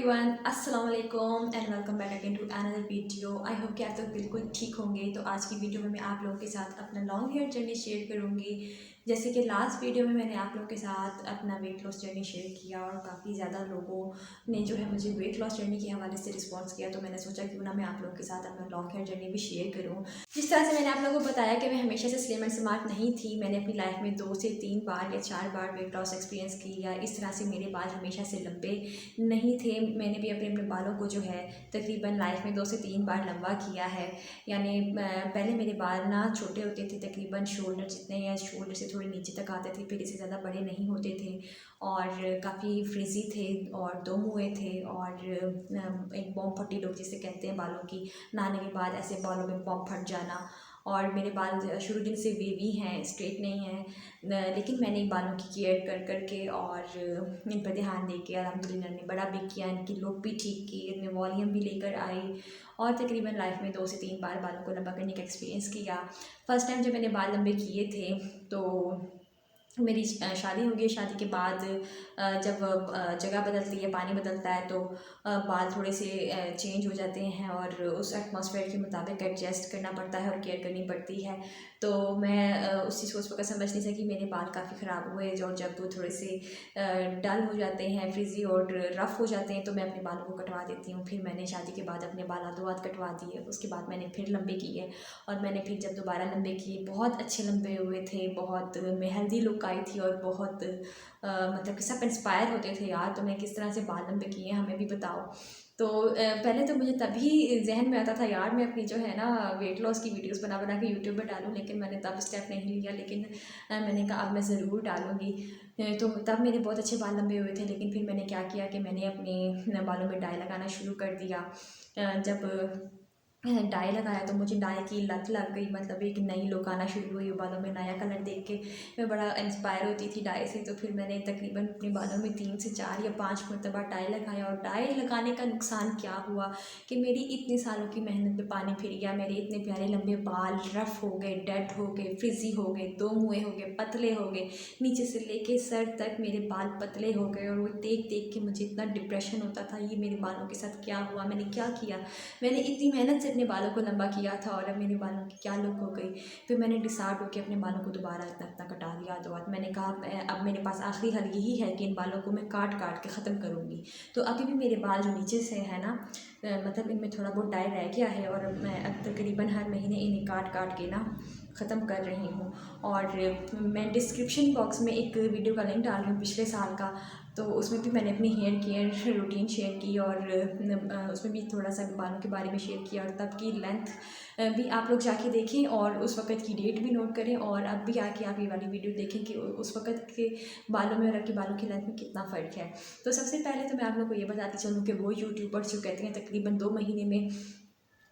Everyone, अस्सलाम वालेकुम and welcome back again to another video. I hope कि आप लोग बिल्कुल ठीक होंगे। तो आज की वीडियो में मैं आप लोगों के साथ अपना लॉन्ग हेयर जर्नी शेयर करूंगी। जैसे कि लास्ट वीडियो में मैंने आप लोगों के साथ अपना वेट लॉस जर्नी शेयर किया और काफ़ी ज़्यादा लोगों ने जो है मुझे वेट लॉस जर्नी के हवाले से रिस्पॉन्स किया। तो मैंने सोचा क्यों ना मैं आप लोगों के साथ अपना लॉन्ग हेयर जर्नी भी शेयर करूँ। जिस तरह से मैंने आप लोगों को बताया कि मैं हमेशा से स्लिम एंड स्मार्ट नहीं थी। मैंने अपनी लाइफ में 2 से 3 बार या 4 बार वेट लॉस एक्सपीरियंस किया। इस तरह से मेरे बाल हमेशा से लंबे नहीं थे। मैंने भी अपने अपने बालों को जो है तकरीबन लाइफ में 2 से 3 बार लंबा किया है। यानी पहले मेरे बाल ना छोटे होते थे, तकरीबन शोल्डर जितने या शोल्डर से थोड़े नीचे तक आते थे, फिर इससे ज़्यादा बड़े नहीं होते थे और काफ़ी फ्रिजी थे और दो मुँहे थे और एक बॉम्ब फटी लोग जिसे कहते हैं, बालों की नहाने के बाद ऐसे बालों में बॉम्ब फट जाना। और मेरे बाल शुरू दिन से वेवी हैं, स्ट्रेट नहीं हैं, लेकिन मैंने बालों की केयर कर करके और इन पर ध्यान दे के अल्हम्दुलिल्लाह ने बड़ा भी किया, इनकी लुक भी ठीक की, इनमें वॉल्यूम भी लेकर आई और तकरीबन लाइफ में 2 से 3 बार बालों को लंबा करने का एक्सपीरियंस किया। फ़र्स्ट टाइम जब मैंने बाल लंबे किए थे तो मेरी शादी हो गई। शादी के बाद जब जगह बदलती है, पानी बदलता है, तो बाल थोड़े से चेंज हो जाते हैं और उस एटमॉस्फेयर के मुताबिक एडजस्ट करना पड़ता है और केयर करनी पड़ती है। तो मैं उस चीज़ को उस वक्त समझ नहीं सकी। मेरे बाल काफ़ी ख़राब हुए और जब वो थोड़े से डल हो जाते हैं, फ्रिजी और रफ़ हो जाते हैं, तो मैं अपने बालों को कटवा देती हूँ। फिर मैंने शादी के बाद अपने बाल आधो हाथ कटवा दिए। उसके बाद मैंने फिर लंबे किए और मैंने फिर जब दोबारा लंबे किए, बहुत अच्छे लंबे हुए थे, बहुत मेहंदी लुक आई थी और बहुत मतलब कि सब इंस्पायर होते थे, यार तुम्हें किस तरह से बाल लंबे किए हैं, हमें भी बताओ। तो पहले तो मुझे तभी जहन में आता था, यार मैं अपनी जो है ना वेट लॉस की वीडियोस बना बना के यूट्यूब पर डालूं, लेकिन मैंने तब स्टेप नहीं लिया। लेकिन मैंने कहा अब मैं ज़रूर डालूंगी। तो तब मेरे बहुत अच्छे बाल लंबे हुए थे। लेकिन फिर मैंने क्या किया कि मैंने अपने बालों में डाई लगाना शुरू कर दिया। जब डाई लगाया तो मुझे डाई की लत लग गई, मतलब एक नई लुक आना शुरू हुई बालों में। नया कलर देख के मैं बड़ा इंस्पायर होती थी डाई से। तो फिर मैंने तकरीबन अपने बालों में 3 से 4 या 5 मरतबा डाई लगाया। और डाई लगाने का नुकसान क्या हुआ कि मेरी इतने सालों की मेहनत पे पानी फिर गया। मेरे इतने प्यारे लंबे बाल रफ़ हो गए, डेड हो गए, फ्रिजी हो गए, दो मुँहे हो गए, पतले हो गए, नीचे से लेके सर तक मेरे बाल पतले हो गए। और वो देख देख के मुझे इतना डिप्रेशन होता था, ये मेरे बालों के साथ क्या हुआ, मैंने क्या किया। मैंने इतनी मेहनत से अपने बालों को लंबा किया था और अब मेरे बालों की क्या लुक हो गई। फिर मैंने डिसाइड होकर अपने बालों को दोबारा इतना इतना कटा दिया। तो बाद मैंने कहा अब मेरे पास आखिरी हल यही है कि इन बालों को मैं काट काट के ख़त्म करूँगी। तो अभी भी मेरे बाल जो नीचे से है ना, मतलब इनमें थोड़ा बहुत डाई रह गया है और मैं अब तकरीबन हर महीने इन्हें काट काट के ना ख़त्म कर रही हूँ। और मैं डिस्क्रिप्शन बॉक्स में एक वीडियो का लिंक डाल रही हूँ पिछले साल का, तो उसमें भी मैंने अपनी हेयर केयर रूटीन शेयर की और उसमें भी थोड़ा सा बालों के बारे में शेयर किया। और तब की लेंथ भी आप लोग जाके देखें और उस वक़्त की डेट भी नोट करें और अब भी आके आप ये वाली वीडियो देखें कि उस वक़्त के बालों में और अब के बालों की लेंथ में कितना फ़र्क है। तो सबसे पहले तो मैं आप लोग को ये बताती चलूँ कि वो यूट्यूबर्स जो कहते हैं तकरीबन 2 महीने में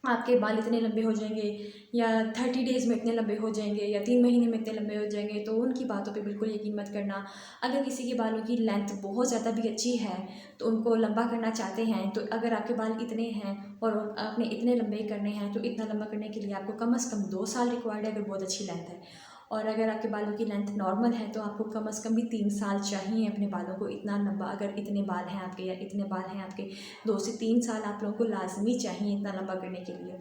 आपके बाल इतने लंबे हो जाएंगे या 30 डेज़ में इतने लंबे हो जाएंगे या 3 महीने में इतने लंबे हो जाएंगे, तो उनकी बातों पे बिल्कुल यकीन मत करना। अगर किसी के बालों की लेंथ बहुत ज़्यादा भी अच्छी है तो उनको लंबा करना चाहते हैं, तो अगर आपके बाल इतने हैं और आपने इतने लंबे करने हैं, तो इतना लंबा करने के लिए आपको कम से कम 2 साल रिक्वायर्ड है, अगर बहुत अच्छी लेंथ है। और अगर आपके बालों की लेंथ नॉर्मल है तो आपको कम से कम भी 3 साल चाहिए अपने बालों को इतना लंबा। अगर इतने बाल हैं आपके या इतने बाल हैं आपके, 2 से 3 साल आप लोगों को लाजमी चाहिए इतना लंबा करने के लिए।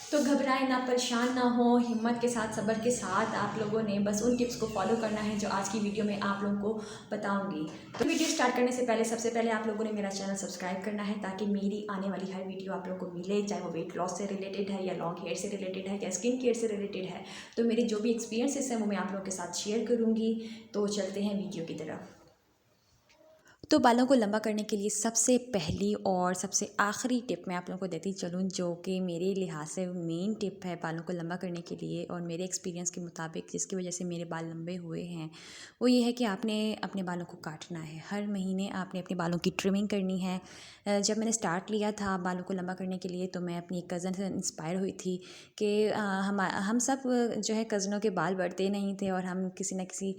तो घबराएं ना, परेशान ना हो, हिम्मत के साथ, सब्र के साथ आप लोगों ने बस उन टिप्स को फॉलो करना है जो आज की वीडियो में आप लोगों को बताऊंगी। तो वीडियो स्टार्ट करने से पहले सबसे पहले आप लोगों ने मेरा चैनल सब्सक्राइब करना है ताकि मेरी आने वाली हर वीडियो आप लोगों को मिले, चाहे वो वेट लॉस से रिलेटेड है या लॉन्ग हेयर से रिलेटेड है या स्किन केयर से रिलेटेड है। तो मेरे जो भी एक्सपीरियंसेस हैं वो मैं आप लोगों के साथ शेयर करूँगी। तो चलते हैं वीडियो की तरफ। तो बालों को लंबा करने के लिए सबसे पहली और सबसे आखिरी टिप मैं आप लोगों को देती चलूँ, जो कि मेरे लिहाज से मेन टिप है बालों को लंबा करने के लिए और मेरे एक्सपीरियंस के मुताबिक जिसकी वजह से मेरे बाल लंबे हुए हैं, वो ये है कि आपने अपने बालों को काटना है। हर महीने आपने अपने बालों की ट्रिमिंग करनी है। जब मैंने स्टार्ट लिया था बालों को लंबा करने के लिए तो मैं अपनी एक कज़न से इंस्पायर हुई थी कि हम सब जो है कज़नों के बाल बढ़ते नहीं थे और हम किसी न किसी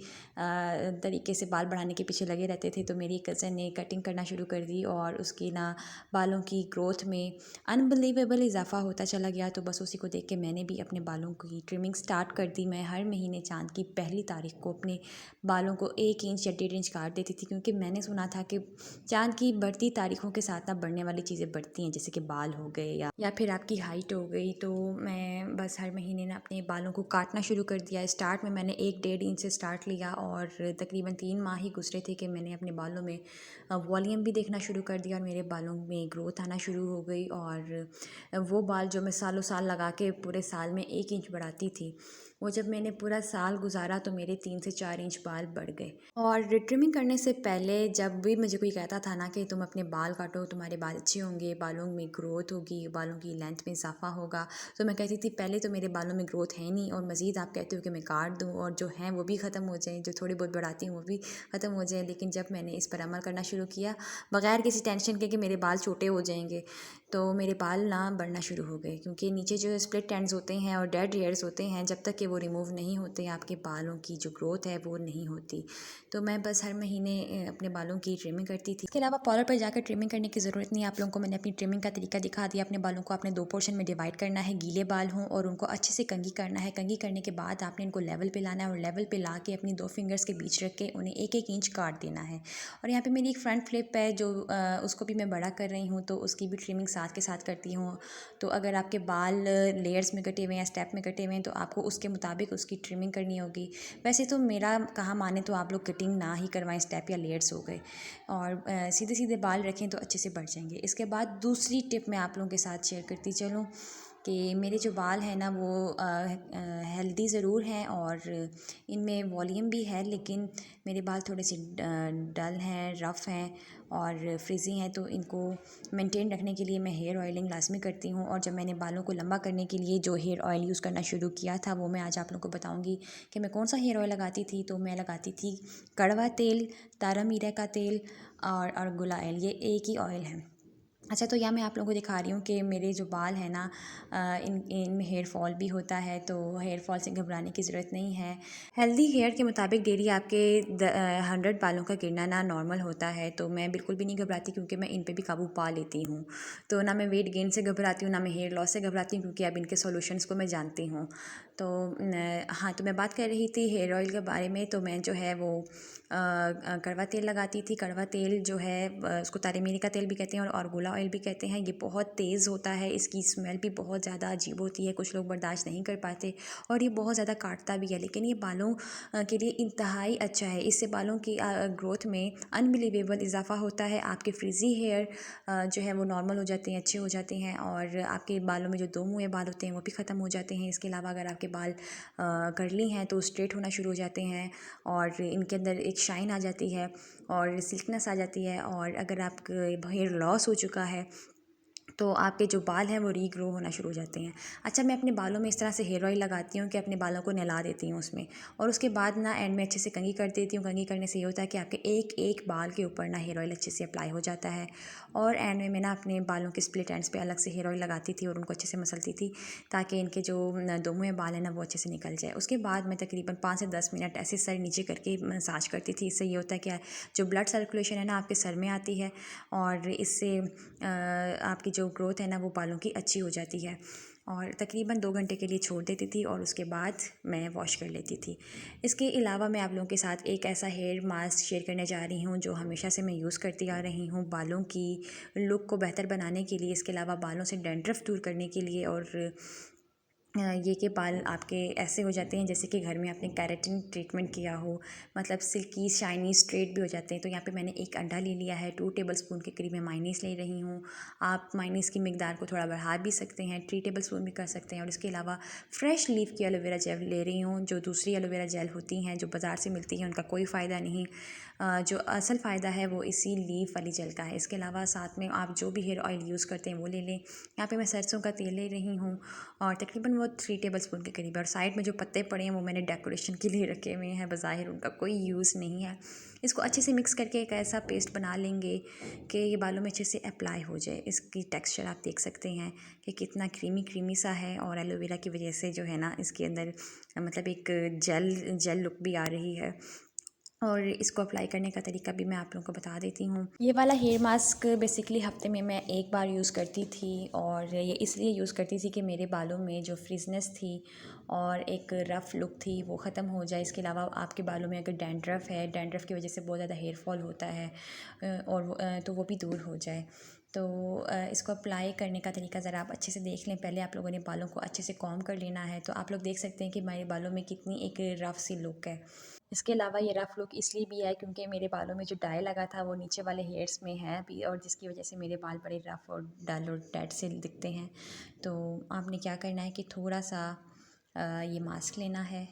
तरीके से बाल बढ़ाने के पीछे लगे रहते थे। तो मेरी कज़न ने कटिंग करना शुरू कर दी और उसकी ना बालों की ग्रोथ में अनबिलीवेबल इजाफा होता चला गया। तो बस उसी को देख के मैंने भी अपने बालों की ट्रिमिंग स्टार्ट कर दी। मैं हर महीने चाँद की पहली तारीख को अपने बालों को 1 इंच या 1.5 इंच काट देती थी, क्योंकि मैंने सुना था कि चाँद की बढ़ती तारीखों के साथ ना बढ़ने वाली चीज़ें बढ़ती हैं, जैसे कि बाल हो गए या फिर आपकी हाइट हो गई। तो मैं बस हर महीने ना अपने बालों को काटना शुरू कर दिया। स्टार्ट में मैंने 1-1.5 इंच से स्टार्ट लिया और तकरीबन 3 माह ही गुजरे थे कि मैंने अपने बालों में वॉल्यूम भी देखना शुरू कर दिया और मेरे बालों में ग्रोथ आना शुरू हो गई। और वो बाल जो मैं सालों साल लगा के पूरे साल में 1 इंच बढ़ाती थी, वो जब मैंने पूरा साल गुजारा तो मेरे 3 से 4 इंच बाल बढ़ गए। और ट्रिमिंग करने से पहले जब भी मुझे कोई कहता था ना कि तुम अपने बाल काटो, तुम्हारे बाल अच्छे होंगे, बालों में ग्रोथ होगी, बालों की लेंथ में इजाफा होगा, तो मैं कहती थी पहले तो मेरे बालों में ग्रोथ है नहीं और मज़ीद आप कहते हो कि मैं काट दूँ और जो हैं वो भी ख़त्म हो जाएँ, जो थोड़ी बहुत बढ़ाती हूँ वो भी ख़त्म हो जाएँ। लेकिन जब मैंने इस पर अमल करना शुरू किया बग़ैर किसी टेंशन के कि मेरे बाल छोटे हो जाएंगे, तो मेरे बाल ना बढ़ना शुरू हो गए। क्योंकि नीचे जो स्प्लिट एंड्स होते हैं और डेड हेयर्स होते हैं, जब तक कि वो रिमूव नहीं होते आपके बालों की जो ग्रोथ है वो नहीं होती। तो मैं बस हर महीने अपने बालों की ट्रिमिंग करती थी। इसके अलावा पार्लर पर जाकर ट्रिमिंग करने की ज़रूरत नहीं है। आप लोगों को मैंने अपनी ट्रिमिंग का तरीका दिखा दिया। अपने बालों को आपने 2 पोर्शन में डिवाइड करना है। गीले बाल हों और उनको अच्छे से कंघी करना है। कंघी करने के बाद आपने इनको लेवल पे लाना है और लेवल पे ला के अपनी 2 फिंगर्स के बीच रख के उन्हें 1-1 इंच काट देना है। और यहाँ पे मेरी एक फ्रंट फ्लिप है जो उसको भी मैं बड़ा कर रही हूँ, तो उसकी भी ट्रिमिंग साथ के साथ करती हूँ। तो अगर आपके बाल लेयर्स में कटे हुए हैं या स्टेप में कटे हुए हैं तो आपको उसके मुताबिक उसकी ट्रिमिंग करनी होगी। वैसे तो मेरा कहा माने तो आप लोग कटिंग ना ही करवाएं, स्टेप या लेयर्स हो गए, और सीधे सीधे बाल रखें तो अच्छे से बढ़ जाएंगे। इसके बाद दूसरी टिप मैं आप लोगों के साथ शेयर करती चलूँ कि मेरे जो बाल हैं ना वो हेल्दी ज़रूर हैं और इनमें वॉल्यूम भी है, लेकिन मेरे बाल थोड़े से डल हैं, रफ़ हैं और फ्रिज़ी हैं। तो इनको मेंटेन रखने के लिए मैं हेयर ऑयलिंग लाजमी करती हूँ। और जब मैंने बालों को लंबा करने के लिए जो हेयर ऑयल यूज़ करना शुरू किया था वो मैं आज आप लोगों को बताऊँगी कि मैं कौन सा हेयर ऑयल लगाती थी। तो मैं लगाती थी कड़वा तेल, तारा मीरा का तेल और गुला ऑयल, ये एक ही ऑयल है। अच्छा, तो यहाँ मैं आप लोगों को दिखा रही हूँ कि मेरे जो बाल हैं ना इनमें हेयर फॉल भी होता है, तो हेयर फॉल से घबराने की ज़रूरत नहीं है। हेल्दी हेयर के मुताबिक डेली आपके 100 बालों का गिरना ना नॉर्मल होता है। तो मैं बिल्कुल भी नहीं घबराती क्योंकि मैं इन पे भी काबू पा लेती हूँ। तो ना मैं वेट गेन से घबराती हूँ, ना मैं हेयर लॉस से घबराती हूँ, क्योंकि अब इनके सॉल्यूशंस को मैं जानती हूँ। तो हाँ, तो मैं बात कर रही थी हेयर ऑयल के बारे में। तो मैं जो है वो कड़वा तेल लगाती थी। कड़वा तेल जो है उसको तारे मीरी का तेल भी कहते हैं और गुला ऑयल भी कहते हैं। ये बहुत तेज़ होता है, इसकी स्मेल भी बहुत ज़्यादा अजीब होती है, कुछ लोग बर्दाश्त नहीं कर पाते और ये बहुत ज़्यादा काटता भी है, लेकिन ये बालों के लिए इंतहाई अच्छा है। इससे बालों की ग्रोथ में अनबिलीवेबल इजाफा होता है। आपके फ्रिजी हेयर जो है वो नॉर्मल हो जाते हैं, अच्छे हो जाते हैं और आपके बालों में जो दो मुँहे बाल होते हैं वो भी ख़त्म हो जाते हैं। इसके अलावा अगर आपके बाल कर्ली हैं तो स्ट्रेट होना शुरू हो जाते हैं और इनके अंदर एक शाइन आ जाती है और सिल्कनेस आ जाती है। और अगर आपका हेयर लॉस हो चुका है तो आपके जो बाल हैं वो रीग्रो होना शुरू हो जाते हैं। अच्छा, मैं अपने बालों में इस तरह से हेयर ऑयल लगाती हूँ कि अपने बालों को नहला देती हूँ उसमें, और उसके बाद ना एंड में अच्छे से कंघी कर देती हूँ। कंघी करने से ये होता है कि आपके एक एक बाल के ऊपर ना हेयर ऑयल अच्छे से अप्लाई हो जाता है। और एंड में मैं ना अपने बालों के स्प्लिट एंड्स पे अलग से हेयर ऑयल लगाती थी और उनको अच्छे से मसलती थी ताकि इनके जो दो मुँह बाल हैं ना वो अच्छे से निकल जाए। उसके बाद मैं तकरीबन 5 से 10 मिनट ऐसे सर नीचे करके मसाज करती थी। इससे ये होता है कि जो ब्लड सर्कुलेशन है ना आपके सर में आती है और इससे आपकी जो ग्रोथ है ना वो बालों की अच्छी हो जाती है। और तकरीबन 2 घंटे के लिए छोड़ देती थी और उसके बाद मैं वॉश कर लेती थी। इसके अलावा मैं आप लोगों के साथ एक ऐसा हेयर मास्क शेयर करने जा रही हूँ जो हमेशा से मैं यूज़ करती आ रही हूँ बालों की लुक को बेहतर बनाने के लिए। इसके अलावा बालों से डैंड्रफ दूर करने के लिए और ये के बाल आपके ऐसे हो जाते हैं जैसे कि घर में आपने केराटिन ट्रीटमेंट किया हो, मतलब सिल्की शाइनी स्ट्रेट भी हो जाते हैं। तो यहाँ पे मैंने एक अंडा ले लिया है, 2 टेबलस्पून के करीब मैं मायनीस ले रही हूँ। आप मायनीस की मिकदार को थोड़ा बढ़ा भी सकते हैं, 3 टेबलस्पून भी कर सकते हैं। और इसके अलावा फ्रेश लीफ की एलोवेरा जेल ले रही हूँ। जो दूसरी एलोवेरा जेल होती हैं जो बाज़ार से मिलती हैं उनका कोई फ़ायदा नहीं, जो असल फ़ायदा है वो इसी लीफ वाली जेल का है। इसके अलावा साथ में आप जो भी हेयर ऑयल यूज़ करते हैं वो ले लें। यहाँ पे मैं सरसों का तेल ले रही हूँ और तकरीबन वो 3 टेबलस्पून के करीब। और साइड में जो पत्ते पड़े हैं वो मैंने डेकोरेशन के लिए रखे हुए हैं, बज़ाहिर उनका कोई यूज़ नहीं है। इसको अच्छे से मिक्स करके एक ऐसा पेस्ट बना लेंगे कि ये बालों में अच्छे से अप्लाई हो जाए। इसकी टेक्सचर आप देख सकते हैं कि कितना क्रीमी क्रीमी सा है और एलोवेरा की वजह से जो है ना इसके अंदर मतलब एक जेल जेल लुक भी आ रही है। और इसको अप्लाई करने का तरीका भी मैं आप लोगों को बता देती हूँ। ये वाला हेयर मास्क बेसिकली हफ्ते में मैं एक बार यूज़ करती थी, और ये इसलिए यूज़ करती थी कि मेरे बालों में जो फ्रिजनेस थी और एक रफ़ लुक थी वो ख़त्म हो जाए। इसके अलावा आपके बालों में अगर डैंड्रफ है, डैंड्रफ की वजह से बहुत ज़्यादा हेयर फॉल होता है, तो वो भी दूर हो जाए। तो इसको अप्लाई करने का तरीका ज़रा आप अच्छे से देख लें। पहले आप लोगों ने बालों को अच्छे से कॉम्ब कर लेना है। तो आप लोग देख सकते हैं कि मेरे बालों में कितनी एक रफ़ सी लुक है। इसके अलावा ये रफ़ लुक इसलिए भी है क्योंकि मेरे बालों में जो डाई लगा था वो नीचे वाले हेयर्स में है अभी, और जिसकी वजह से मेरे बाल बड़े रफ़ और डल और डेड से दिखते हैं। तो आपने क्या करना है कि थोड़ा सा ये मास्क लेना है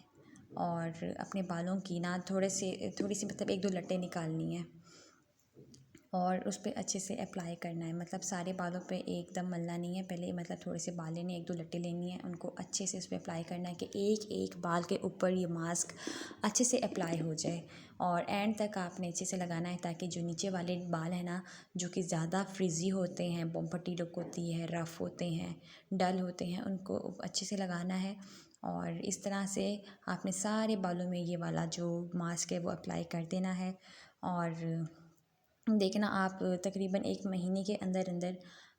और अपने बालों की ना थोड़ी सी मतलब 1-2 लट्टें निकालनी है और उस पर अच्छे से अप्लाई करना है। मतलब सारे बालों पे एकदम मलना नहीं है, पहले मतलब थोड़े से बाल लेने, 1-2 लट्टे लेनी है, उनको अच्छे से उस पर अप्लाई करना है कि एक एक बाल के ऊपर ये मास्क अच्छे से अप्लाई हो जाए और एंड तक आपने अच्छे से लगाना है, ताकि जो नीचे वाले बाल हैं ना, जो कि ज़्यादा फ्रिजी होते हैं, बॉम्पटी लुक होती है, रफ़ होते हैं, डल होते हैं, उनको अच्छे से लगाना है। और इस तरह से आपने सारे बालों में ये वाला जो मास्क है वो अप्लाई कर देना है। और देखना आप तकरीबन 1 महीने के अंदर अंदर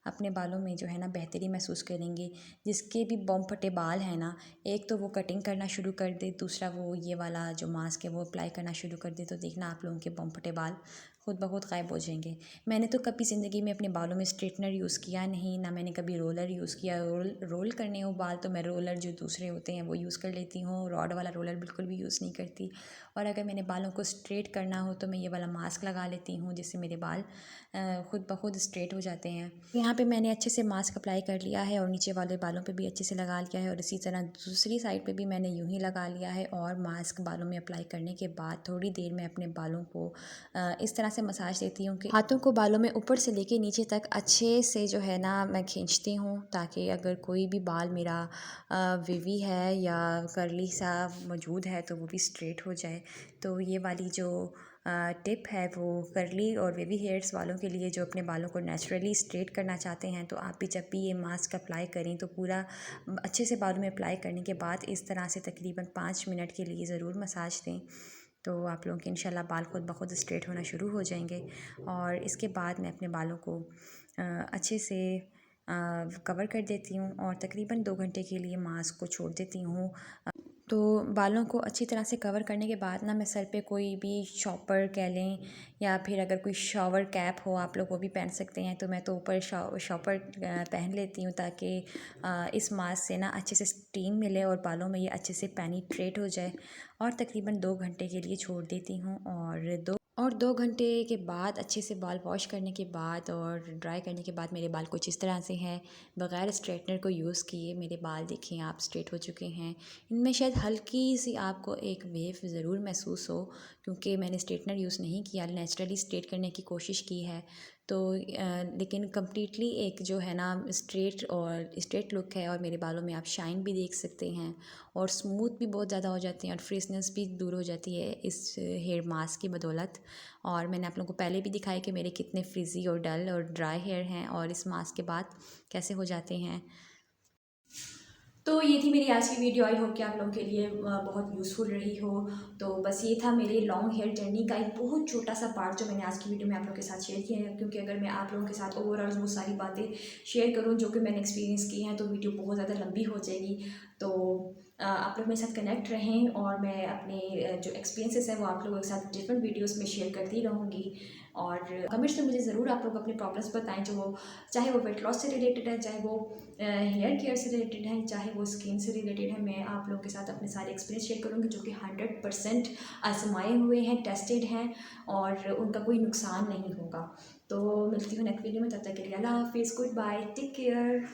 अपने बालों में जो है ना बेहतरी महसूस करेंगे। जिसके भी बॉम फटे बाल हैं ना, एक तो वो कटिंग करना शुरू कर दे, दूसरा वो ये वाला जो मास्क है वो अप्लाई करना शुरू कर दे, तो देखना आप लोगों के बॉम फटे बाल खुद ब खुद गायब हो जाएंगे। मैंने तो कभी ज़िंदगी में अपने बालों में स्ट्रेटनर यूज़ किया नहीं, ना मैंने कभी रोलर यूज़ किया। रोल करने हो बाल तो मैं रोलर जो दूसरे होते हैं वो यूज़ कर लेती हूँ, रॉड वाला रोलर बिल्कुल भी यूज़ नहीं करती। और अगर मैंने बालों को स्ट्रेट करना हो तो मैं ये वाला मास्क लगा लेती हूँ, जिससे मेरे बाल खुद ब खुद स्ट्रेट हो जाते हैं। यहाँ पे मैंने अच्छे से मास्क अप्लाई कर लिया है और नीचे वाले बालों पे भी अच्छे से लगा लिया है, और इसी तरह दूसरी साइड पे भी मैंने यूं ही लगा लिया है। और मास्क बालों में अप्लाई करने के बाद थोड़ी देर में अपने बालों को इस तरह से मसाज देती हूँ कि हाथों को बालों में ऊपर से लेके नीचे तक अच्छे से जो है ना मैं खींचती हूँ, ताकि अगर कोई भी बाल मेरा वेवी है या कर्ली सा मौजूद है तो वो भी स्ट्रेट हो जाए। तो ये वाली जो टिप है वो कर्ली और वेवी हेयर्स वालों के लिए, जो अपने बालों को नेचुरली स्ट्रेट करना चाहते हैं। तो आप भी जब भी ये मास्क अप्लाई करें तो पूरा अच्छे से बालों में अप्लाई करने के बाद इस तरह से तकरीबन 5 मिनट के लिए ज़रूर मसाज दें, तो आप लोगों के इंशाल्लाह बाल खुद ब खुद स्ट्रेट होना शुरू हो जाएंगे। और इसके बाद मैं अपने बालों को अच्छे से कवर कर देती हूँ और तकरीबन 2 घंटे के लिए मास्क को छोड़ देती हूँ। तो बालों को अच्छी तरह से कवर करने के बाद ना मैं सर पे कोई भी शॉपर कह लें, या फिर अगर कोई शॉवर कैप हो आप लोग वो भी पहन सकते हैं। तो मैं तो ऊपर शॉपर पहन लेती हूँ, ताकि इस मास्क से ना अच्छे से स्टीम मिले और बालों में ये अच्छे से पेनिट्रेट हो जाए। और तकरीबन 2 घंटे के लिए छोड़ देती हूँ, और 2 घंटे के बाद अच्छे से बाल वॉश करने के बाद और ड्राई करने के बाद मेरे बाल कुछ इस तरह से हैं। बग़ैर स्ट्रेटनर को यूज़ किए मेरे बाल देखें आप स्ट्रेट हो चुके हैं। इनमें शायद हल्की सी आपको एक वेव ज़रूर महसूस हो, क्योंकि मैंने स्ट्रेटनर यूज़ नहीं किया, नेचुरली स्ट्रेट करने की कोशिश की है। तो लेकिन कम्प्लीटली एक जो है ना स्ट्रेट लुक है, और मेरे बालों में आप शाइन भी देख सकते हैं और स्मूथ भी बहुत ज़्यादा हो जाते हैं और फ्रिजनेस भी दूर हो जाती है इस हेयर मास्क की बदौलत। और मैंने आप लोगों को पहले भी दिखाया कि मेरे कितने फ्रिजी और डल और ड्राई हेयर हैं और इस मास्क के बाद कैसे हो जाते हैं। तो ये थी मेरी आज की वीडियो। आई होप कि आप लोगों के लिए बहुत यूज़फुल रही हो। तो बस ये था मेरे लॉन्ग हेयर जर्नी का एक बहुत छोटा सा पार्ट जो मैंने आज की वीडियो में आप लोगों के साथ शेयर किया है, क्योंकि अगर मैं आप लोगों के साथ ओवरऑल वो सारी बातें शेयर करूँ जो कि मैंने एक्सपीरियंस की हैं तो वीडियो बहुत ज़्यादा लंबी हो जाएगी। तो आप लोग मेरे साथ कनेक्ट रहें और मैं अपने जो एक्सपीरियंसेस हैं वो आप लोगों के साथ डिफरेंट वीडियोस में शेयर करती रहूँगी। और कमेंट्स में मुझे ज़रूर आप लोग अपने प्रॉब्लम्स बताएं, जो वो चाहे वो वेट लॉस से रिलेटेड है, चाहे वो हेयर केयर से रिलेटेड है, चाहे वो स्किन से रिलेटेड है। मैं आप लोगों के साथ अपने सारे एक्सपीरियंस शेयर करूँगी जो कि 100% आजमाए हुए हैं, टेस्टेड हैं और उनका कोई नुकसान नहीं होगा। तो मिलती हूँ नेक्स्ट वीडियो में, तब तक के लिए अल्लाह हाफिज़, गुड बाय, टेक केयर।